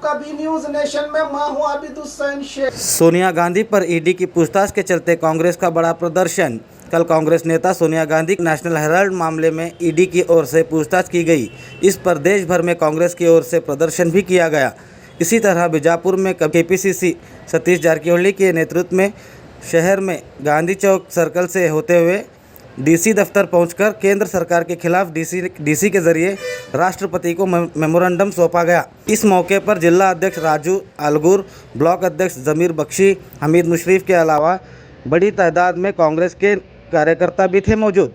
आपका भी news nation में मैं हूं आबिद हुसैन शेख। सोनिया गांधी पर ईडी की पूछताछ के चलते कांग्रेस का बड़ा प्रदर्शन। कल कांग्रेस नेता सोनिया गांधी नेशनल हेराल्ड मामले में ईडी की ओर से पूछताछ की गई। इस पर देश भर में कांग्रेस की ओर से प्रदर्शन भी किया गया। इसी तरह बीजापुर में केपीसीसी सतीश जारकिहोली के नेतृत्व में शहर में गांधी चौक सर्कल से होते हुए डीसी दफ्तर पहुंचकर केंद्र सरकार के खिलाफ डीसी के जरिए राष्ट्रपति को मेमोरेंडम सौंपा गया। इस मौके पर जिला अध्यक्ष राजू आलगुर, ब्लॉक अध्यक्ष जमीर बख्शी, हमीद मुशरीफ के अलावा बड़ी तादाद में कांग्रेस के कार्यकर्ता भी थे मौजूद।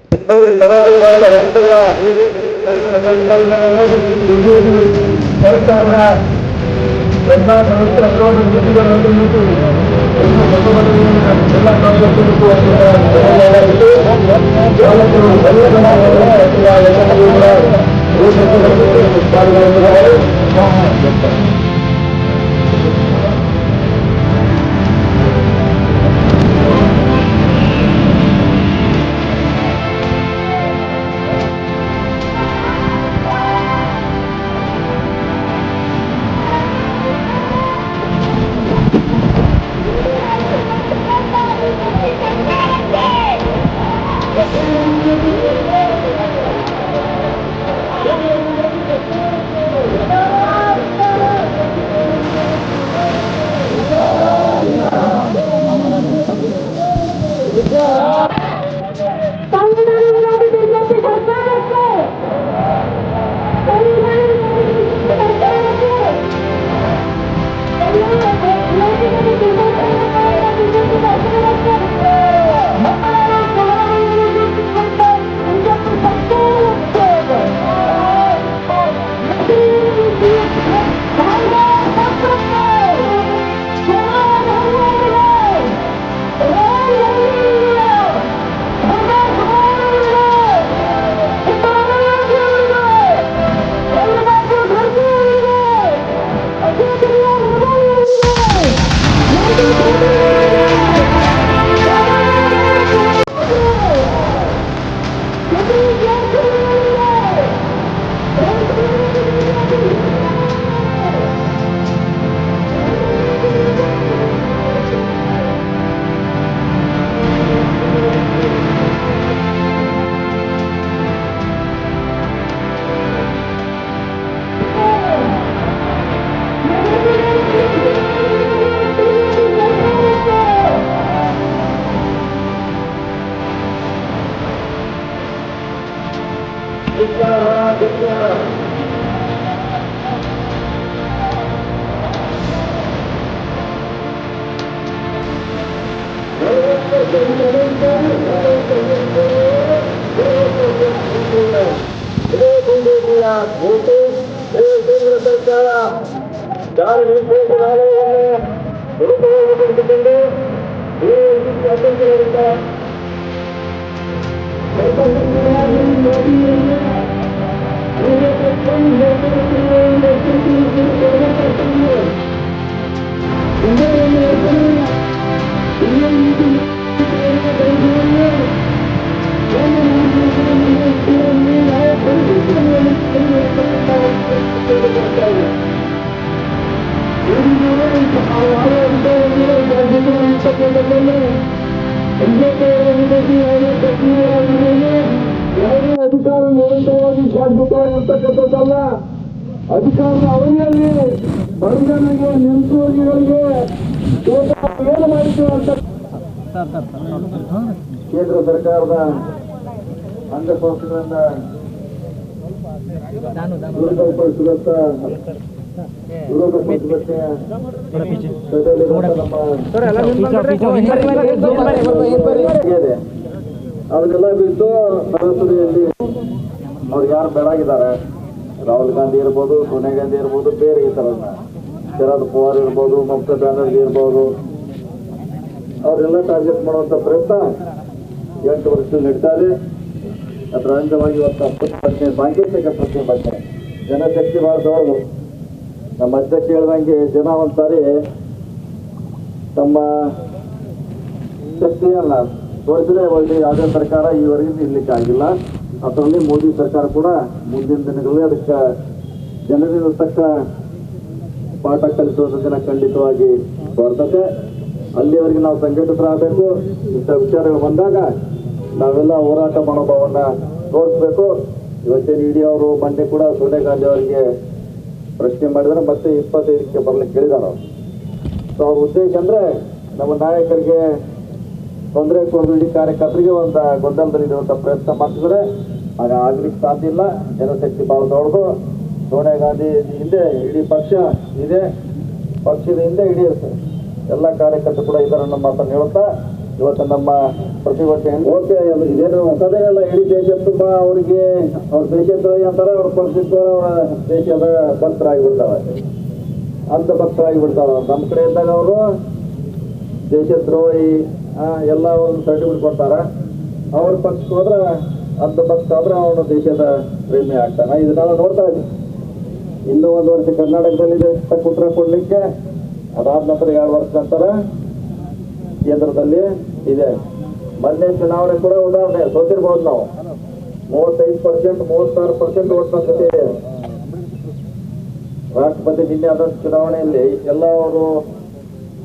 ಅಧಿಕಾರ ಅವಧಿಯಲ್ಲಿ ಬಡಜನರಿಗೆ ನಿರುದ್ಯೋಗಿಗಳಿಗೆ ಏನು ಮಾಡಿತು ಅಂತ ಕೇಂದ್ರ ಸರ್ಕಾರದ ಅಂಗಸಂಸ್ಥೆಗಳಿಂದ ದುರ್ಬಲಪಡಿಸಿದಂತ ಅದನ್ನೆಲ್ಲ ಬಿಟ್ಟು ಸಂಸದೆಯಲ್ಲಿ ಅವ್ರು ಯಾರು ಬೆಳಗಿದ್ದಾರೆ, ರಾಹುಲ್ ಗಾಂಧಿ ಇರ್ಬೋದು, ಸೋನಿಯಾ ಗಾಂಧಿ ಇರ್ಬೋದು, ಬೇರೆ ಈ ಥರನ್ನ ಶರದ್ ಪವಾರ್ ಇರ್ಬೋದು, ಮಮತಾ ಬ್ಯಾನರ್ಜಿ ಇರ್ಬೋದು, ಅವರೆಲ್ಲ ಟಾರ್ಗೆಟ್ ಮಾಡುವಂಥ ಪ್ರಯತ್ನ 8 ವರ್ಷದಲ್ಲಿ ನಡೀತಾ ಇದೆ. ಅದರ ಅಂಗವಾಗಿ ಇವತ್ತು ಪ್ರಶ್ನೆ ಸಾಂಕೇತಿಕ ಪ್ರತಿಭಟನೆ ಜನಶಕ್ತಿ ಭಾಳ ದೊಡ್ಡದು. ನಮ್ಮ ಅಧ್ಯಕ್ಷ ಹೇಳ್ದಂಗೆ ಜನ ಒಂದ್ಸಾರಿ ತಮ್ಮ ಶಕ್ತಿಯನ್ನ ತೋರಿಸಿದ್ರೆ ಒಳ್ಳೆ ಯಾವುದೇ ಸರ್ಕಾರ ಈವರೆಗೂ ಇರ್ಲಿಕ್ಕೆ ಆಗಿಲ್ಲ. ಅದರಲ್ಲಿ ಮೋದಿ ಸರ್ಕಾರ ಕೂಡ ಮುಂದಿನ ದಿನಗಳಲ್ಲಿ ಅದಕ್ಕೆ ಜನರಿಂದ ತಕ್ಕ ಪಾಠ ಕಲಿಸುವಂಥ ದಿನ ಖಂಡಿತವಾಗಿ ಬರ್ತದೆ. ಅಲ್ಲಿವರೆಗೆ ನಾವು ಸಂಘಟಿತರಾಗಬೇಕು. ಇಂಥ ವಿಚಾರಗಳು ಬಂದಾಗ ನಾವೆಲ್ಲ ಹೋರಾಟ ಮನೋಭಾವವನ್ನು ತೋರಿಸ್ಬೇಕು. ಇವತ್ತೇನು ಇಡಿ ಅವರು ಮೊನ್ನೆ ಕೂಡ ಸೋನಿಯಾ ಗಾಂಧಿ ಅವರಿಗೆ ಪ್ರಶ್ನೆ ಮಾಡಿದರೆ ಮತ್ತೆ 25ಕ್ಕೆ ಬರ್ಲಿಕ್ಕೆ ಕೇಳಿದಾರೆ ಅವರು. ಸೊ ಅವ್ರ ಉದ್ದೇಶ ಅಂದರೆ ನಮ್ಮ ನಾಯಕರಿಗೆ ತೊಂದರೆ ಕೊಡೋದು, ಇಡೀ ಕಾರ್ಯಕರ್ತರಿಗೆ ಒಂದು ಗೊಂದಲದಲ್ಲಿರುವಂಥ ಪ್ರಯತ್ನ ಮಾಡ್ತಿದ್ರೆ ಆಗ ಆಗ್ಲಿಕ್ಕೆ ಸಾಧ್ಯ ಇಲ್ಲ. ಜನಶಕ್ತಿ ಭಾಳ ದೊಡ್ಡದು. ಸೋನಿಯಾ ಗಾಂಧಿ ಹಿಂದೆ ಇಡೀ ಪಕ್ಷ ಇದೆ, ಪಕ್ಷದ ಹಿಂದೆ ಇಡೀ ಎಲ್ಲ ಕಾರ್ಯಕರ್ತರು ಕೂಡ ಇದ್ದಾರೆ ಅನ್ನೋ ಮಾತನ್ನು ಹೇಳುತ್ತಾ ಇವತ್ತು ನಮ್ಮ ಪ್ರತಿಭಟನೆ ಓಕೆ ಇದೇನು ಹೊಸದೇನಲ್ಲ. ಇಡೀ ದೇಶ ತುಂಬ ಅವರಿಗೆ ಅವ್ರ ದೇಶದ್ರೋಹಿ ಅಂತಾರೆ, ಅವ್ರ ಪಕ್ಷದ ದೇಶದ ಭಕ್ತರಾಗಿಬಿಡ್ತಾರೆ, ಅಂಧ ಭಕ್ತರಾಗಿಬಿಡ್ತಾರೆ. ನಮ್ಮ ಕಡೆ ಇದ್ದಾಗ ಅವರು ದೇಶದ್ರೋಹಿ ಎಲ್ಲ ಒಂದು ಸರ್ಟಿಫಿಕೇಟ್ ಕೊಡ್ತಾರೆ. ಅವ್ರ ಪಕ್ಷಕ್ಕೆ ಹೋದ್ರೆ ಅಂಧ ಭಕ್ತ ಆದ್ರೆ ಅವನು ದೇಶದ ಪ್ರೇಮಿ ಆಗ್ತಾನೆ. ಇದನ್ನೆಲ್ಲ ನೋಡ್ತಾ ಇದ್ದೀವಿ. ಇನ್ನೂ 1 ವರ್ಷ ಕರ್ನಾಟಕದಲ್ಲಿದೆ ಉತ್ತರ ಕೊಡ್ಲಿಕ್ಕೆ, ಅದಾದ ನಂತರ 2 ವರ್ಷ ನಂತರ ಕೇಂದ್ರದಲ್ಲಿ ಇದೆ. ಮೊನ್ನೆ ಚುನಾವಣೆ ಕೂಡ ಉದಾಹರಣೆ ಸೋತಿರ್ಬೋದು ನಾವು. 35%, 36% ಓಟ್ ಜೊತೆ ರಾಷ್ಟ್ರಪತಿ ನಿನ್ನೆ ಆದ ಚುನಾವಣೆಯಲ್ಲಿ ಎಲ್ಲ ಅವರು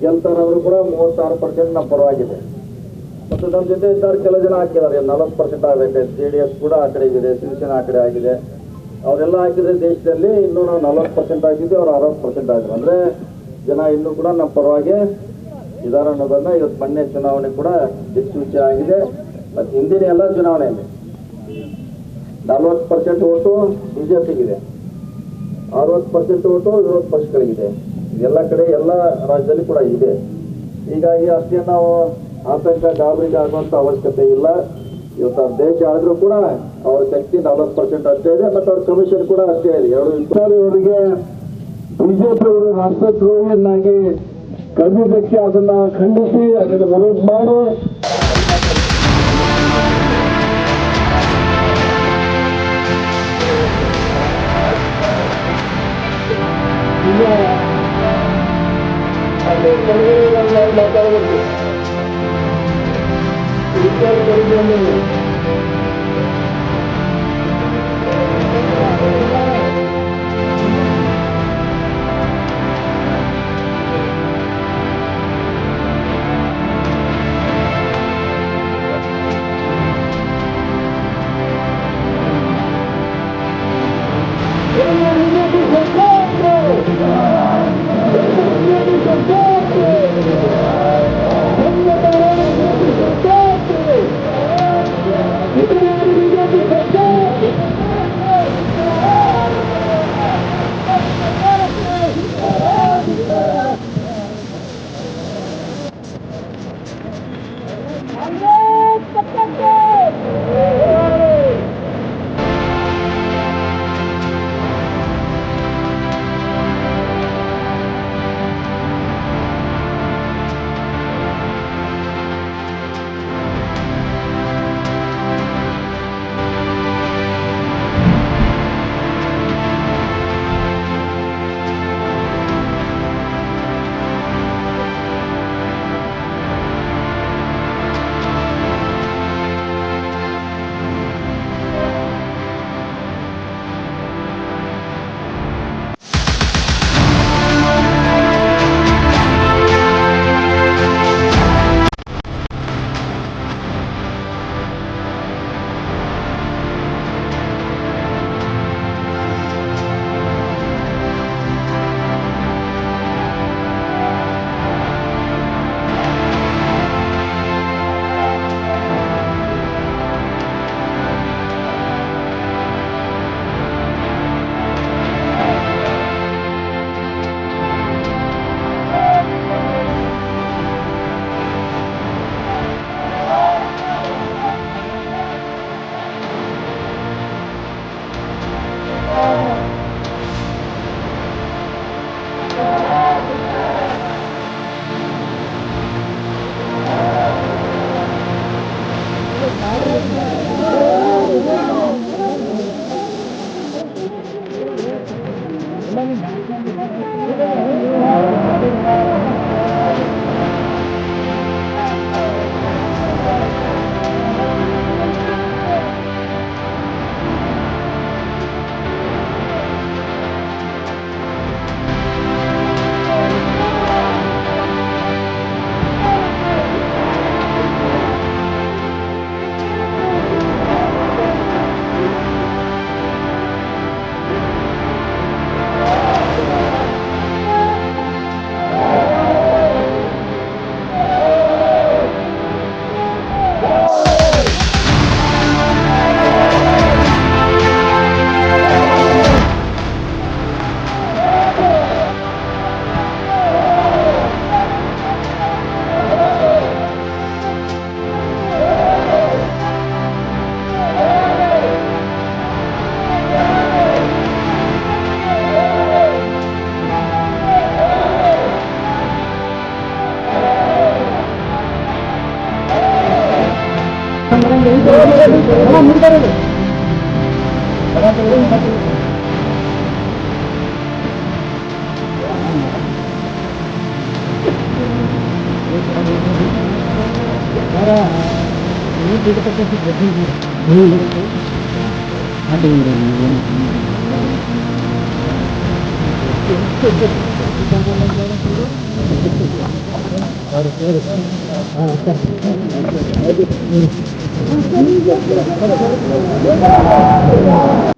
ಗೆಲ್ತಾರವರು ಕೂಡ 36% ನಮ್ಮ ಪರವಾಗಿದೆ. ಮತ್ತು ನಮ್ಮ ಜೊತೆ ಇದ್ದಾರೆ ಕೆಲವು ಜನ ಹಾಕಿದ್ದಾರೆ 40% ಆಗಬೇಕು. JDS ಕೂಡ ಆ ಕಡೆ ಇದೆ, ಶಿವಸೇನಾ ಆ ಕಡೆ ಆಗಿದೆ. ಅವರೆಲ್ಲ ಹಾಕಿದ್ರೆ ದೇಶದಲ್ಲಿ ಇನ್ನೂ ನಾವು 40% ಆಗಿದ್ವಿ, ಅವ್ರು 60% ಆಗಿದ್ರು. ಅಂದರೆ ಜನ ಇನ್ನೂ ಕೂಡ ನಮ್ಮ ಪರವಾಗಿ ಇದಾರೆ ಅನ್ನೋದನ್ನ ಇವತ್ತು ಮೊನ್ನೆ ಚುನಾವಣೆ ಕೂಡ ದಿಕ್ಸೂಚಿ ಆಗಿದೆ. ಮತ್ತು ಹಿಂದಿನ ಎಲ್ಲ ಚುನಾವಣೆಯಲ್ಲಿ 40% ಓಟು BJPಗಿದೆ, 60% ಓಟು ವಿರೋಧ ಪಕ್ಷಗಳಿಗಿದೆ. ಎಲ್ಲ ಕಡೆ ಎಲ್ಲ ರಾಜ್ಯದಲ್ಲಿ ಕೂಡ ಇದೆ. ಹೀಗಾಗಿ ಅಷ್ಟೇ ನಾವು ಆತಂಕ ಗಾಬರಿಗೆ ಆಗುವಂಥ ಅವಶ್ಯಕತೆ ಇಲ್ಲ. ಇವತ್ತು ಅವ್ರ ದೇಶ ಆದರೂ ಕೂಡ ಅವ್ರ ಶಕ್ತಿ 40% ಅಷ್ಟೇ ಇದೆ, ಮತ್ತು ಅವ್ರ ಕಮಿಷನ್ ಕೂಡ ಅಷ್ಟೇ ಇದೆ. 2 ಅವರಿಗೆ ಬಿಜೆಪಿ ಅವರು ರಾಷ್ಟ್ರದ್ರೋಹಿಯನ್ನಾಗಿ ಕರೆದಿದ್ದಕ್ಕೆ ಅದನ್ನ ಖಂಡಿಸಿ ಅದನ್ನು ವಿರೋಧ ಮಾಡಿ ಮಾತಾಡಬೇಕು.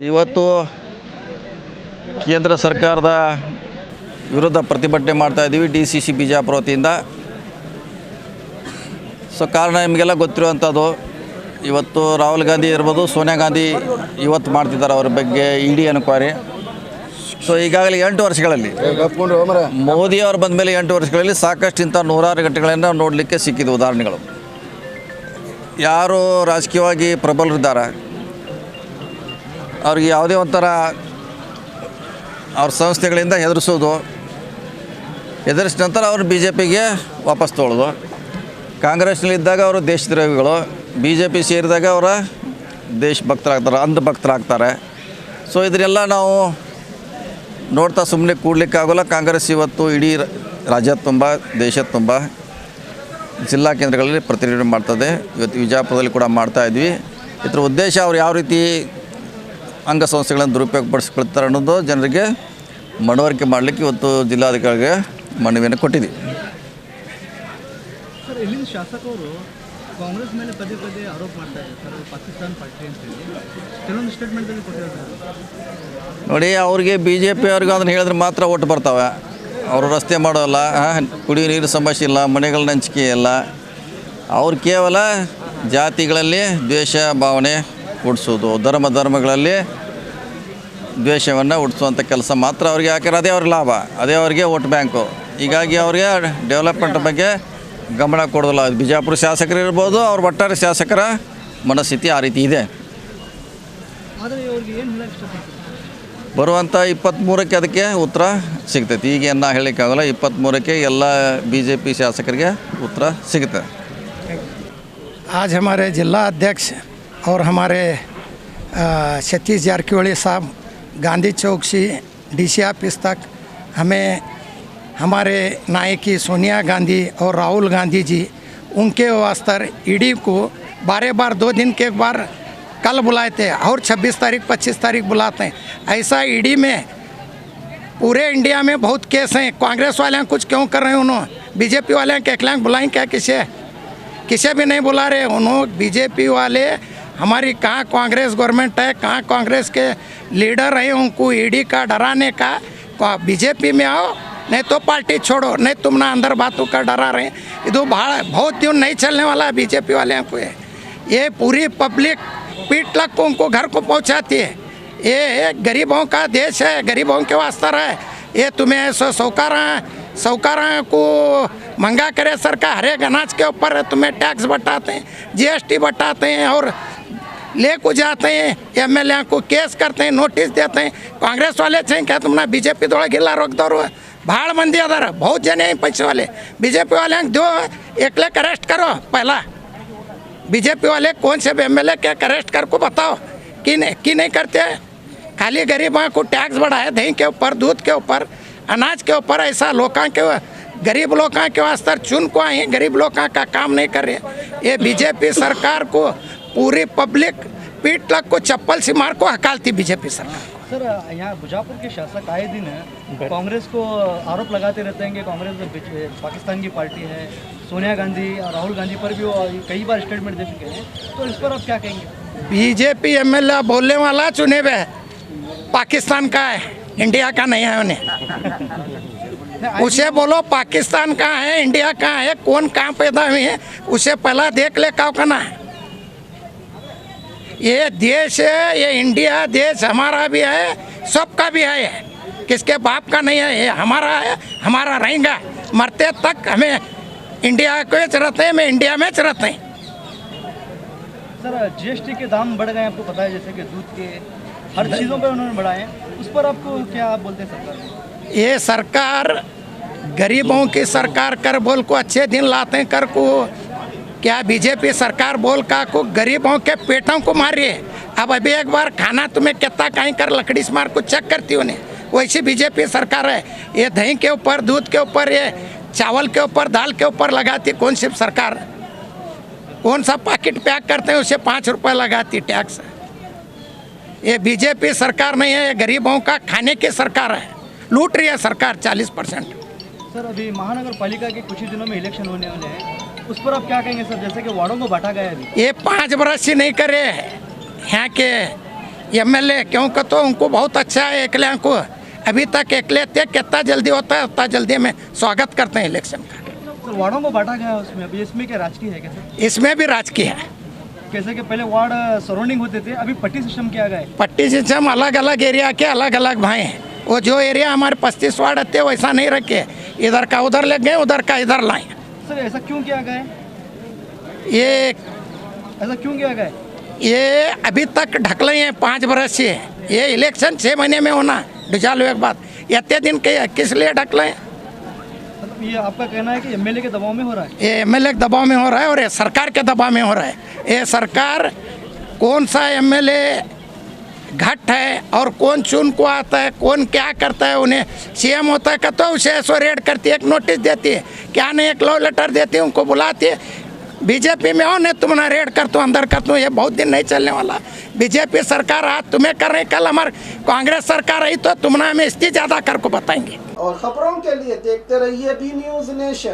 ಇವತ್ತು ಕೇಂದ್ರ ಸರ್ಕಾರದ ವಿರುದ್ಧ ಪ್ರತಿಭಟನೆ ಮಾಡ್ತಾ ಇದ್ದೀವಿ DCC ಬಿಜಾಪುರ ವತಿಯಿಂದ. ಸೊ ಕಾರಣ ನಿಮಗೆಲ್ಲ ಗೊತ್ತಿರುವಂಥದ್ದು, ಇವತ್ತು ರಾಹುಲ್ ಗಾಂಧಿ ಇರ್ಬೋದು, ಸೋನಿಯಾ ಗಾಂಧಿ ಇವತ್ತು ಮಾಡ್ತಿದ್ದಾರೆ ಅವ್ರ ಬಗ್ಗೆ ED ಎನ್ಕ್ವೈರಿ. ಸೊ ಈಗಾಗಲೇ 8 ವರ್ಷಗಳಲ್ಲಿ ಮೋದಿಯವರು ಬಂದ ಮೇಲೆ 8 ವರ್ಷಗಳಲ್ಲಿ ಸಾಕಷ್ಟು ಇಂಥ ನೂರಾರು ಘಟನೆಗಳನ್ನು ನೋಡಲಿಕ್ಕೆ ಸಿಕ್ಕಿದ್ದು ಉದಾಹರಣೆಗಳು. ಯಾರು ರಾಜಕೀಯವಾಗಿ ಪ್ರಬಲರಿದ್ದಾರೆ ಅವ್ರಿಗೆ ಯಾವುದೇ ಒಂಥರ ಅವ್ರ ಸಂಸ್ಥೆಗಳಿಂದ ಹೆದರಿಸೋದು, ಹೆದರಿಸಿದ ನಂತರ ಅವರು BJPಗೆ ವಾಪಸ್ ತೊಗೊಳ್ಳೋದು. ಕಾಂಗ್ರೆಸ್ನಲ್ಲಿದ್ದಾಗ ಅವರು ದೇಶದ್ರೋಹಿಗಳು, BJP ಸೇರಿದಾಗ ಅವರ ದೇಶಭಕ್ತರಾಗ್ತಾರೆ, ಅಂಧಭಕ್ತರಾಗ್ತಾರೆ. ಸೊ ಇದನ್ನೆಲ್ಲ ನಾವು ನೋಡ್ತಾ ಸುಮ್ಮನೆ ಕೂಡಲಿಕ್ಕಾಗೋಲ್ಲ. ಕಾಂಗ್ರೆಸ್ ಇವತ್ತು ಇಡೀ ರಾಜ್ಯ ತುಂಬ, ದೇಶದ ತುಂಬ ಜಿಲ್ಲಾ ಕೇಂದ್ರಗಳಲ್ಲಿ ಪ್ರತಿಭಟನೆ ಮಾಡ್ತದೆ. ಇವತ್ತು ವಿಜಯಪುರದಲ್ಲಿ ಕೂಡ ಮಾಡ್ತಾಯಿದ್ವಿ. ಇದರ ಉದ್ದೇಶ ಅವ್ರು ಯಾವ ರೀತಿ ಅಂಗಸಂಸ್ಥೆಗಳನ್ನು ದುರುಪಯೋಗಪಡಿಸ್ಕೊಳ್ತಾರೆ ಅನ್ನೋದು ಜನರಿಗೆ ಮನವರಿಕೆ ಮಾಡಲಿಕ್ಕೆ ಇವತ್ತು ಜಿಲ್ಲಾಧಿಕಾರಿಗೆ ಮನವಿಯನ್ನು ಕೊಟ್ಟಿದ್ದೀವಿ. ಸರ್, ಇಲ್ಲಿನ ಶಾಸಕರು ಕಾಂಗ್ರೆಸ್ ಮೇಲೆ ಪದೇ ಪದೇ ಆರೋಪ ಮಾಡ್ತಾ ಇದ್ದಾರೆ ಸರ್, ಪಾಕಿಸ್ತಾನ ಪಾರ್ಟಿ ಅಂತೇಳಿ ಕೆಲವೊಂದು ಸ್ಟೇಟ್ಮೆಂಟಲ್ಲಿ ಕೊಟ್ಟಿದ್ದಾರೆ. ನೋಡಿ, ಅವ್ರಿಗೆ BJP ಅವ್ರಿಗೆ ಅದನ್ನು ಹೇಳಿದ್ರೆ ಮಾತ್ರ ಓಟ್ ಬರ್ತಾವೆ. ಅವರು ರಸ್ತೆ ಮಾಡೋಲ್ಲ, ಕುಡಿಯೋ ನೀರು ಸಮಸ್ಯೆ ಇಲ್ಲ, ಮನೆಗಳನ್ನ ಹಂಚಿಕೆ ಇಲ್ಲ. ಅವ್ರು ಕೇವಲ ಜಾತಿಗಳಲ್ಲಿ ದ್ವೇಷ ಭಾವನೆ ಹುಟ್ಟಿಸೋದು, ಧರ್ಮಗಳಲ್ಲಿ ದ್ವೇಷವನ್ನು ಹುಟ್ಟಿಸುವಂಥ ಕೆಲಸ ಮಾತ್ರ ಅವ್ರಿಗೆ. ಯಾಕಂದ್ರೆ ಅದೇ ಅವ್ರ ಲಾಭ, ಅದೇ ಅವ್ರಿಗೆ ವೋಟ್ ಬ್ಯಾಂಕು. ಹೀಗಾಗಿ ಅವ್ರಿಗೆ ಡೆವಲಪ್ಮೆಂಟ್ ಬಗ್ಗೆ ಗಮನ ಕೊಡೋದಿಲ್ಲ. ಬಿಜಾಪುರ ಶಾಸಕರು ಇರ್ಬೋದು, ಅವ್ರ ಒಟ್ಟಾರೆ ಶಾಸಕರ ಮನಸ್ಥಿತಿ ಆ ರೀತಿ ಇದೆ. ಆದರೆ ಅವ್ರಿಗೆ ಏನು ಹೇಳಕ್ಕೆ ಇಷ್ಟಪಡ್ತಾರೆ? ಬರುವಂಥ 23ಕ್ಕೆ ಅದಕ್ಕೆ ಉತ್ತರ ಸಿಗ್ತೈತಿ. ಈಗೇನು ಹೇಳೋಕ್ಕಾಗಲ್ಲ. 23ಕ್ಕೆ ಎಲ್ಲ BJP ಶಾಸಕರಿಗೆ ಉತ್ತರ ಸಿಗುತ್ತೆ. आज हमारे जिला अध्यक्ष और हमारे सतीश जारकिहोली साहब गांधी चौक से DC ऑफिस तक हमें हमारे नायकी सोनिया गांधी और राहुल गांधी जी उनके वास्ते ED को बार 2 दिन के एक बार कल बुलाए थे और 26 तारीख 25 तारीख बुलाते हैं. ऐसा ED में पूरे इंडिया में बहुत केस हैं. कांग्रेस वाले कुछ क्यों कर रहे हैं? उन्होंने BJP वाले के एक बुलाएं क्या? किसे भी नहीं बुला रहे. उन्होंने BJP वाले हमारी कहाँ कांग्रेस गवर्नमेंट है, कहाँ कांग्रेस के लीडर हैं, उनको ED का डराने का. BJP में आओ, नहीं तो पार्टी छोड़ो, नहीं तुम ना अंदर बातों का डरा रहे हैं. ये तो बहुत दिन नहीं चलने वाला है BJP वाले को. ये पूरी पब्लिक पीठ लग को उनको घर को पहुंचाती है. ये गरीबों का देश है, गरीबों के वास्ते है. ये तुम्हें सौकारा को महंगा करे सरकार. हर एक अनाज के ऊपर तुम्हें टैक्स बटाते हैं, GST बटाते हैं और ले को जाते हैं. MLA को केस करते हैं, नोटिस देते हैं. कांग्रेस वाले चाहिए क्या तुमने BJP थोड़ा गिला रोक दो. भाड़ मंदी अदर बहुत जने हैं पैसे वाले. BJP वाले दो एक लेक अरेस्ट करो. पहला BJP वाले कौन से MLA के अरेस्ट कर को बताओ कि नहीं करते. खाली गरीबों को टैक्स बढ़ाए, दही के ऊपर, दूध के ऊपर, अनाज के ऊपर. ऐसा लोगों के गरीब लोगों के वास्ते चुन को आए, गरीब लोगों का काम नहीं कर रहे. ये BJP सरकार को पूरी पब्लिक पीठ तक को चप्पल से मार को हकालती BJP सरकार. सर, यहाँ बुजापुर के शासक आए दिन कांग्रेस को आरोप लगाते रहते हैं कि कांग्रेस पाकिस्तान की पार्टी है. सोनिया गांधी और राहुल गांधी पर भी वो कई बार स्टेटमेंट दे चुके हैं. तो इस पर आप क्या कहेंगे? BJP MLA बोलने वाला चुने हुए पाकिस्तान का है, इंडिया का नहीं है. उन्हें उसे बोलो पाकिस्तान कहाँ है, इंडिया कहाँ है, कौन कहाँ पैदा हुए हैं, उसे पहला देख ले क्या करना है. ये देश है, ये इंडिया देश हमारा भी है, सबका भी है. किसके बाप का नहीं है. ये हमारा है, हमारा रहेगा. मरते तक हमें इंडिया को जरूरत है, मैं इंडिया में जरूरत है. सर, GST के दाम बढ़ गए, आपको पता है, जैसे कि दूध के हर चीज़ों पर उन्होंने बढ़ाए. उस पर आपको क्या आप बोलते हैं सरकार? ये सरकार गरीबों की सरकार कर बोल को अच्छे दिन लाते हैं कर को क्या बीजेपी सरकार बोल का को गरीबों के पेटों को मार रही है। अब अभी एक बार खाना तुम्हें कितना कहीं कर लकड़ी से मार को चेक करती उन्हें, वैसी बीजेपी सरकार है। ये दही के ऊपर, दूध के ऊपर, ये चावल के ऊपर, दाल के ऊपर लगाती कौन सी सरकार? कौन सा पैकेट पैक करते हैं उसे 5 रुपये लगाती टैक्स। ये बीजेपी सरकार नहीं है, ये गरीबों का खाने की सरकार है। लूट रही है सरकार 40%। सर अभी महानगर पालिका के कुछ ही दिनों में इलेक्शन होने वाले हैं, उस पर आप क्या कहेंगे सर? जैसे कि वार्डों को बांटा गया है अभी, ये 5 बरस से नहीं करे यहाँ के एमएलए, क्योंकि तो उनको बहुत अच्छा है अकेले को। अभी तक अकेले थे, कितना जल्दी होता है उतना जल्दी में स्वागत करते हैं इलेक्शन का। सर वार्डों को बांटा गया है उसमें, अभी इसमें क्या राजकीय है क्या सर? इसमें भी राजकीय है। कैसे कि पहले वार्ड सराउंडिंग होते थे, अभी पट्टी सिस्टम किया गया है। पट्टी सिस्टम अलग अलग एरिया के अलग अलग भाई हैं। वो जो एरिया हमारे 35 वार्ड आते वैसा नहीं रखे, इधर का उधर ले गए, उधर का इधर लाए। सर ऐसा क्यों किया गया है? ये ऐसा क्यों किया गया है? ये अभी तक ढकले हैं 5 बरस से। ये इलेक्शन 6 महीने में होना डिजाल एक बात, इतने दिन के किस लिए ढकले? मतलब ये आपका कहना है कि एमएलए के दबाव में हो रहा है? ये एमएलए के दबाव में हो रहा है और ये सरकार के दबाव में हो रहा है। ये सरकार कौन सा एमएलए घट है और कौन चुन को आता है, कौन क्या करता है, उन्हें सीएम होता है तो उसे ऐसो रेड करती है, एक नोटिस देती है, क्या नहीं एक लव लेटर देती है, उनको बुलाती है। बीजेपी में हो नहीं तुम ना रेड कर, तो अंदर कर, तो ये बहुत दिन नहीं चलने वाला। बीजेपी सरकार आज तुम्हें कर रही, कल हमारे कांग्रेस सरकार आई तो तुम ना हमें इसकी ज़्यादा कर को बताएंगे। और खबरों के लिए देखते रहिए बी न्यूज़ नेशन।